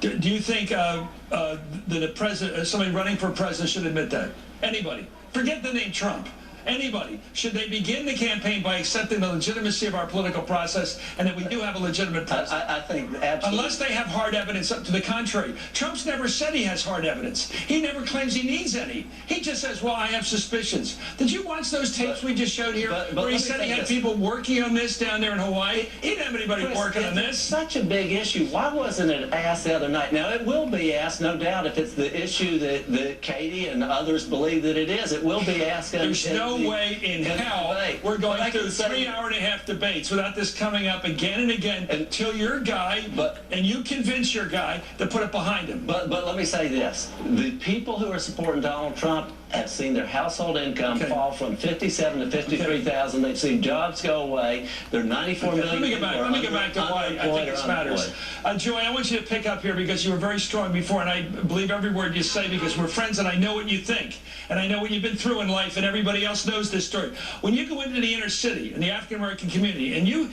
Do you think that a president, somebody running for president should admit that? Anybody? Forget the name Trump. Anybody. Should they begin the campaign by accepting the legitimacy of our political process and that we do have a legitimate president? I think absolutely. Unless they have hard evidence to the contrary. Trump's never said he has hard evidence. He never claims he needs any. He just says, well, I have suspicions. Did you watch those tapes we just showed here where he said he had people working on this down there in Hawaii? He didn't have anybody working on this. It's such a big issue. Why wasn't it asked the other night? Now, it will be asked, no doubt, if it's the issue that Katie and others believe that it is. It will be asked. There's no way in hell we're going through 3.5 debates without this coming up again and again until your guy, and you convince your guy to put it behind him. But let me say this. The people who are supporting Donald Trump have seen their household income fall from $57,000 to $53,000. They've seen jobs go away. There are 94 million people. Let me get back to why I think this matters. Joy, I want you to pick up here because you were very strong before, and I believe every word you say because we're friends and I know what you think. And I know what you've been through in life, and everybody else knows this story. When you go into the inner city, in the African-American community, and you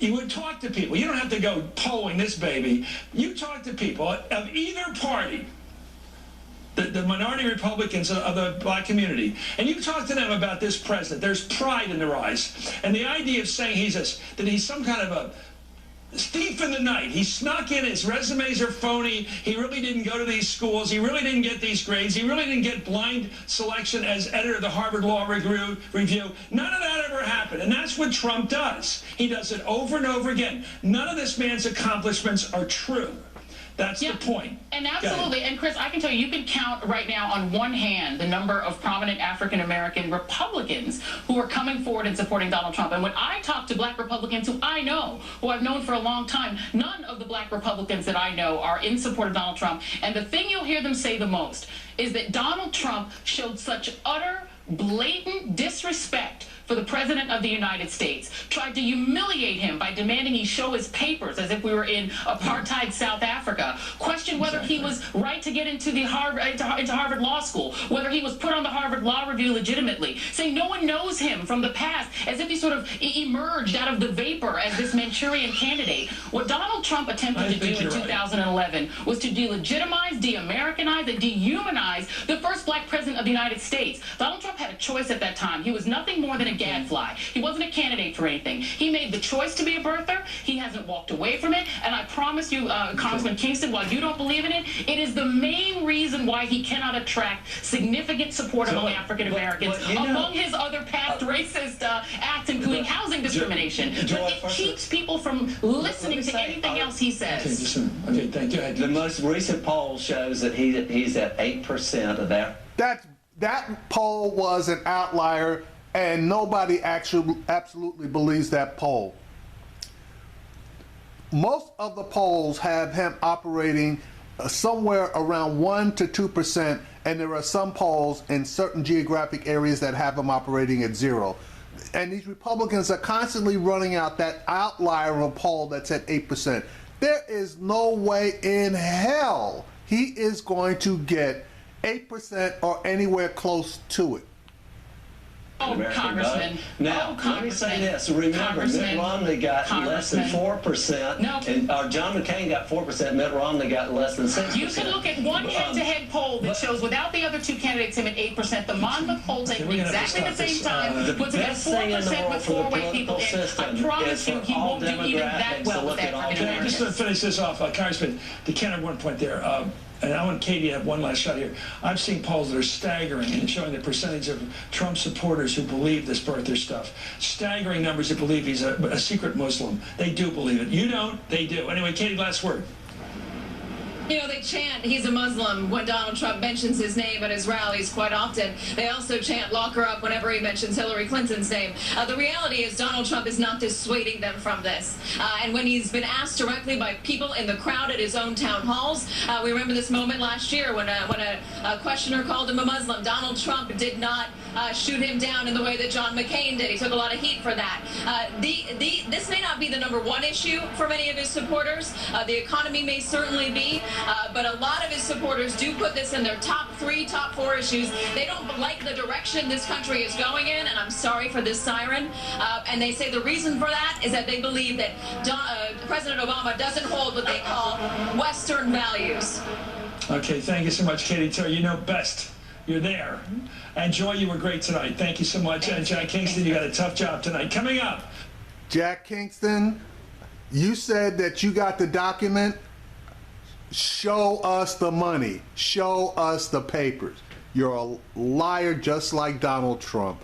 would talk to people. You don't have to go polling this baby. You talk to people of either party, the minority Republicans of the black community, and you talk to them about this president. There's pride in their eyes. And the idea of saying that he's some kind of a thief in the night. He snuck in, his resumes are phony, he really didn't go to these schools, he really didn't get these grades, he really didn't get blind selection as editor of the Harvard Law Review. None of that ever happened, and that's what Trump does. He does it over and over again. None of this man's accomplishments are true. That's the point. And absolutely. And Chris, I can tell you, you can count right now on one hand the number of prominent African-American Republicans who are coming forward and supporting Donald Trump. And when I talk to black Republicans who I know, who I've known for a long time, none of the black Republicans that I know are in support of Donald Trump. And the thing you'll hear them say the most is that Donald Trump showed such utter, blatant disrespect for the President of the United States, tried to humiliate him by demanding he show his papers as if we were in apartheid South Africa, questioned whether he was right to get into the Harvard Law School, whether he was put on the Harvard Law Review legitimately, saying no one knows him from the past, as if he sort of emerged out of the vapor as this Manchurian candidate. What Donald Trump attempted to do in 2011 was to delegitimize, de-Americanize, and dehumanize the first black president of the United States. Donald Trump had a choice at that time. He was nothing more than a gadfly. He wasn't a candidate for anything. He made the choice to be a birther. He hasn't walked away from it. And I promise you, Congressman Kingston, while you don't believe in it, it is the main reason why he cannot attract significant support among African Americans, among his other past racist acts, including housing discrimination. But it keeps people from listening to anything else he says. Okay, thank you. The most recent poll shows that he's at 8% of that. That poll was an outlier, and nobody actually absolutely believes that poll. Most of the polls have him operating somewhere around 1 to 2%, and there are some polls in certain geographic areas that have him operating at 0. And these Republicans are constantly running out that outlier of a poll that's at 8%. There is no way in hell he is going to get 8% or anywhere close to it. Oh, Congressman. Now, let me say this. Remember, Mitt Romney got less than 4%, and John McCain got 4%. Mitt Romney got less than 6%. You can look at one head-to-head poll that shows without the other two candidates him at 8%. The Monmouth poll taken exactly the same time puts him at 4% with 4 white people in. I promise you, he won't do even that well with African Americans. Just to finish this off, Congressman, to counter one point there. And I want Katie to have one last shot here. I've seen polls that are staggering and showing the percentage of Trump supporters who believe this birther stuff. Staggering numbers that believe he's a secret Muslim. They do believe it. You don't, they do. Anyway, Katie, last word. You know, they chant he's a Muslim when Donald Trump mentions his name at his rallies quite often. They also chant lock her up whenever he mentions Hillary Clinton's name. The reality is Donald Trump is not dissuading them from this. And when he's been asked directly by people in the crowd at his own town halls, we remember this moment last year when a questioner called him a Muslim. Donald Trump did not shoot him down in the way that John McCain did. He took a lot of heat for that. This may not not be the #1 issue for many of his supporters. The economy may certainly be, but a lot of his supporters do put this in their top 3, top 4 issues. They don't like the direction this country is going in, and I'm sorry for this siren. And they say the reason for that is that they believe that President Obama doesn't hold what they call Western values. Okay, thank you so much, Katie Tur. You know best. You're there. And Joy, you were great tonight. Thank you so much. And Jack Kingston, you got a tough job tonight. Coming up. Jack Kingston, you said that you got the document. Show us the money. Show us the papers. You're a liar just like Donald Trump.